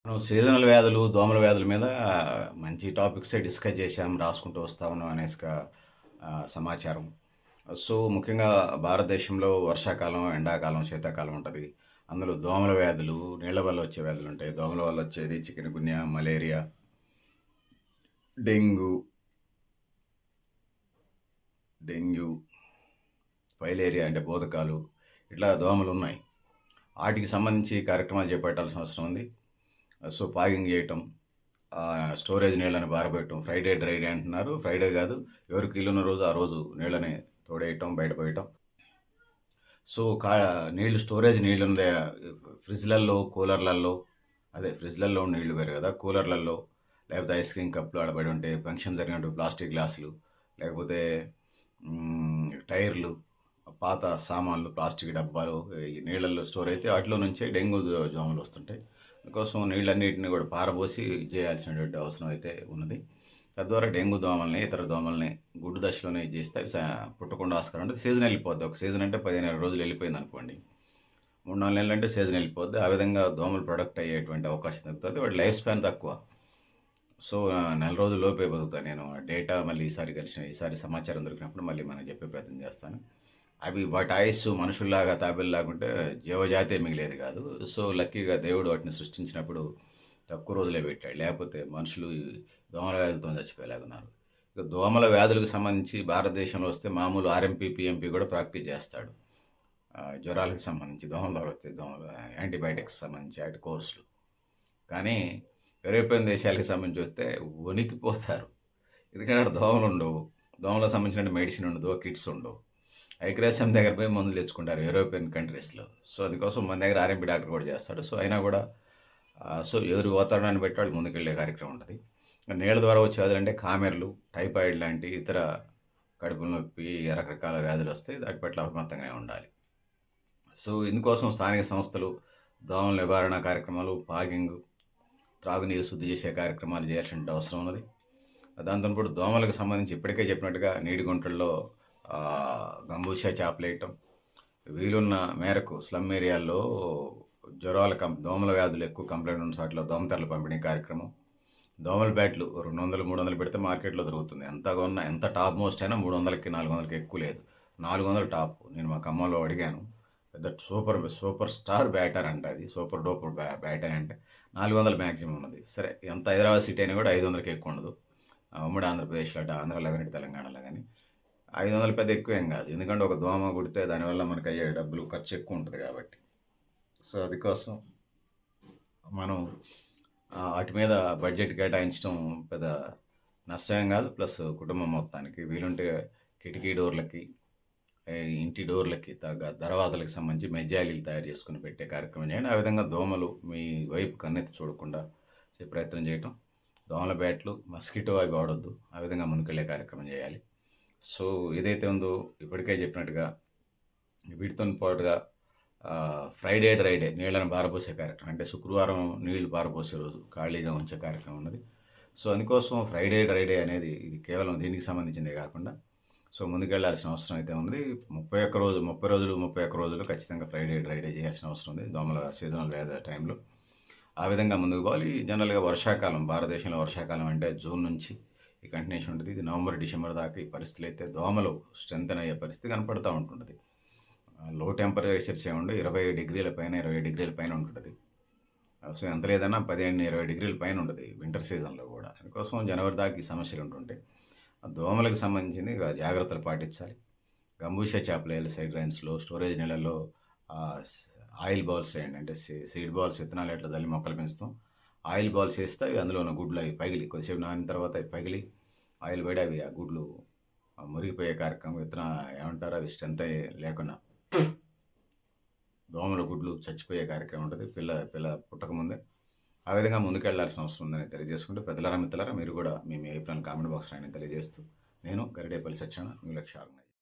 మనం సీజనల్ వ్యాధులు, దోమల వ్యాధుల మీద మంచి టాపిక్సే డిస్కస్ చేశాం. రాసుకుంటూ వస్తా ఉన్నాం అనేసిగా సమాచారం. సో, ముఖ్యంగా భారతదేశంలో వర్షాకాలం, ఎండాకాలం, శీతాకాలం ఉంటది. అందులో దోమల వ్యాధులు, నీళ్ళ వల్ల వచ్చే వ్యాధులుంటాయి. దోమల వల్ల వచ్చేది chikungunya, malaria, dengue, dengue, filaria అంటే బోదకాలు, ఇట్లా దోమలున్నాయి. ఆటికి సంబంధించి కార్యక్రమాలు చేపట్టాల్సిన అవసరం ఉంది. సో, ఫాగింగ్ చేయటం, స్టోరేజ్ నీళ్ళని బారబెట్టడం. ఫ్రైడే డ్రై డే అంటున్నారు. ఫ్రైడే కాదు, ఎవరికి ఇల్లున్న రోజు ఆ రోజు నీళ్ళని తోడేయటం, బయట పోయటం. సో, నీళ్ళు స్టోరేజ్ నీళ్ళుందే ఫ్రిడ్జ్‌లల్లో, కూలర్‌లల్లో, అదే ఫ్రిడ్జ్‌లల్లో నీళ్ళు వేరు కదా! కూలర్‌లల్లో లేకపోతే ఐస్ క్రీమ్ కప్‌లు ఆడబడి ఉంటే, ఫంక్షన్ జరిగినప్పుడు ప్లాస్టిక్ గ్లాసులు, లేకపోతే టైర్లు, పాత సామాన్లు, ప్లాస్టిక్ డబ్బాలు ఈ నీళ్ళల్లో స్టోర్ అయితే వాటిలో నుంచే డెంగ్యూ దోమలు వస్తుంటాయి. అందుకోసం నీళ్ళన్నిటిని కూడా పారబోసి చేయాల్సినటువంటి అవసరం అయితే ఉన్నది. తద్వారా డెంగ్యూ దోమల్ని, ఇతర దోమల్ని గుడ్డు దశలోనే ఇది చేస్తే అవి పుట్టకుండా ఆస్కారం ఉంటుంది. సీజన్ వెళ్ళిపోద్ది. ఒక సీజన్ అంటే 15, 20 రోజులు వెళ్ళిపోయింది అనుకోండి. 3, 4 నెలలు అంటే సీజన్ వెళ్ళిపోద్ది. ఆ విధంగా దోమలు ప్రొడక్ట్ అయ్యేటువంటి అవకాశం తగ్గుతుంది. వాటి లైఫ్ స్పాన్ తక్కువ. సో, నెల రోజుల లోపే బతుకుతా నేను. డేటా మళ్ళీ ఈసారి సమాచారం దొరికినప్పుడు మళ్ళీ మనకు చెప్పే ప్రయత్నం చేస్తాను. అవి వాటి ఆయుస్సు మనుషుల్లాగా తాబేలులాగా ఉంటే జీవజాతే మిగిలేది కాదు. సో, లక్కీగా దేవుడు వాటిని సృష్టించినప్పుడు తక్కువ రోజులే పెట్టాడు. లేకపోతే మనుషులు ఈ దోమల వ్యాధులతో చచ్చిపోయేలాగున్నారు. ఇక దోమల వ్యాధులకు సంబంధించి భారతదేశంలో వస్తే మామూలు ఆర్ఎంపీ, పీఎంపీ కూడా ప్రాక్టీస్ చేస్తాడు. జ్వరాలకు సంబంధించి దోమల వస్తే యాంటీబయాటిక్స్ సంబంధించి వాటి కోర్సులు. కానీ యూరోపియన్ దేశాలకు సంబంధించి వస్తే వణికిపోతారు. ఎందుకంటే అక్కడ దోమలు ఉండవు. దోమలకు సంబంధించిన మెడిసిన్ ఉండదు, కిట్స్ ఉండవు. ఐక్యరాజ్యం దగ్గర పోయి మందులు తెచ్చుకుంటారు యూరోపియన్ కంట్రీస్లో. సో, అందుకోసం మన దగ్గర ఆర్ఎంపీ డాక్టర్ కూడా చేస్తాడు. సో, అయినా కూడా సో, ఎవరి వాతావరణాన్ని బట్టి వాళ్ళు ముందుకెళ్ళే కార్యక్రమం ఉంటుంది. నీళ్ళ ద్వారా వచ్చే వ్యాధులు అంటే కామెర్లు, టైఫాయిడ్ లాంటి ఇతర కడుపు నొప్పి, రకరకాల వ్యాధులు వస్తాయి. వాటి పట్ల అప్రమత్తంగానే ఉండాలి. సో, ఇందుకోసం స్థానిక సంస్థలు దోమల నివారణ కార్యక్రమాలు, ఫాగింగ్, త్రాగునీరు శుద్ధి చేసే కార్యక్రమాలు చేయాల్సిన అవసరం ఉన్నది. దాంతో పాటు దోమలకు సంబంధించి ఇప్పటికే చెప్పినట్టుగా నీటి గుంటల్లో గంబూషా చేపలేయటం, వీలున్న మేరకు స్లమ్ ఏరియాల్లో దోమల వ్యాధులు ఎక్కువ కంప్లైంట్ ఉన్న చోట్ల దోమతెరలు పంపిణీ కార్యక్రమం. దోమల బ్యాట్లు 200, 300 పెడితే మార్కెట్లో దొరుకుతుంది. ఎంత కొన్నా, ఎంత టాప్ మోస్ట్ అయినా 300కి, 400కి ఎక్కువ లేదు. 400 టాప్. నేను మా ఖమ్మంలో అడిగాను. పెద్ద సూపర్ స్టార్ బ్యాటర్ అంట అది. సూపర్ డూపర్ బ్యాటర్ అంటే 400 మ్యాక్సిమం ఉన్నది. సరే, ఎంత హైదరాబాద్ సిటీ అయినా కూడా 500కి ఎక్కువ ఉండదు. ఉమ్మడి ఆంధ్రప్రదేశ్లో అటు ఆంధ్రాలో కానీ, తెలంగాణలో కానీ 500 పెద్ద ఎక్కువేం కాదు. ఎందుకంటే ఒక దోమ కుడితే దానివల్ల మనకు అయ్యే డబ్బులు ఖర్చు ఎక్కువ ఉంటుంది కాబట్టి. సో, అది కోసం మనం వాటి మీద బడ్జెట్ కేటాయించడం పెద్ద నష్టమేం కాదు. ప్లస్ కుటుంబం మొత్తానికి వీలుంటే కిటికీ డోర్లకి, ఇంటి డోర్లకి దర్వాజలకు సంబంధించి మెజ్జాయిలీలు తయారు చేసుకుని పెట్టే కార్యక్రమం చేయండి. ఆ విధంగా దోమలు మీ వైపు కన్నెత్తి చూడకుండా ప్రయత్నం చేయటం. దోమల బ్యాట్లు, మస్కిటో అవి వాడొద్దు. ఆ విధంగా ముందుకెళ్ళే కార్యక్రమం చేయాలి. సో, ఏదైతే ఉందో ఇప్పటికే చెప్పినట్టుగా వీటితో పాటుగా ఫ్రైడే డ్రై డే నీళ్ళని పారబోసే కార్యక్రమం. అంటే శుక్రవారం నీళ్లు పారబోసే రోజు ఖాళీగా ఉంచే కార్యక్రమం ఉన్నది. సో, అందుకోసం ఫ్రైడే డ్రై డే అనేది ఇది కేవలం దీనికి సంబంధించిందే కాకుండా సో, ముందుకెళ్లాల్సిన అవసరం అయితే ఉంది. 30 రోజులు ఖచ్చితంగా ఫ్రైడే డ్రై డే చేయాల్సిన అవసరం ఉంది దోమల సీజనల్ వ్యాధి టైంలో. ఆ విధంగా ముందుకు పోవాలి. జనరల్గా వర్షాకాలం, భారతదేశంలో వర్షాకాలం అంటే జూన్ నుంచి ఈ కంటిన్యూషన్ ఉంటుంది. ఇది నవంబర్, డిసెంబర్ దాకా ఈ పరిస్థితులు అయితే దోమలు స్ట్రెంథెన్ అయ్యే పరిస్థితి కనపడుతూ ఉంటుంటుంది. లో టెంపరేచర్స్ ఏముండో 20 డిగ్రీల పైన, 20 డిగ్రీల పైన ఉంటుంది. సో, ఎంత లేదన్నా 15, 20 డిగ్రీల పైన ఉంటుంది వింటర్ సీజన్లో కూడా. అందుకోసం జనవరి దాకా ఈ సమస్యలు ఉంటుంటాయి. దోమలకు సంబంధించింది జాగ్రత్తలు పాటించాలి. గంబూషా చేపలు వేయాలి సైడ్ రైన్స్లో. స్టోరేజ్ నీళ్ళల్లో ఆయిల్ బాల్స్ వేయండి. అంటే సీడ్ బాల్స్, విత్తనాలు ఎట్లా చల్లి మొక్కలు పెంచుతాం. ఆయిల్ బాల్స్ వేస్తే అవి అందులో ఉన్న గుడ్లు అవి పగిలి కొద్దిసేపు నానిన తర్వాత అవి పగిలి ఆయిల్ పడి అవి ఆ గుడ్లు మురిగిపోయే కార్యక్రమం. ఏమంటారు, అవి స్ట్రెంత్ లేకుండా దోమల గుడ్లు చచ్చిపోయే కార్యక్రమం ఉంటుంది పిల్ల పుట్టకముందే. ఆ విధంగా ముందుకెళ్లాల్సిన అవసరం ఉందని తెలియజేసుకుంటూ, పెద్దలారా, మిత్రులారా, మీరు కూడా మీ అభిప్రాయాన్ని కామెంట్ బాక్స్ రాయని తెలియజేస్తూ, నేను గరిడేపల్లి సత్యనారాయణ, మీ లక్ష్య ఆర్గనైజర్.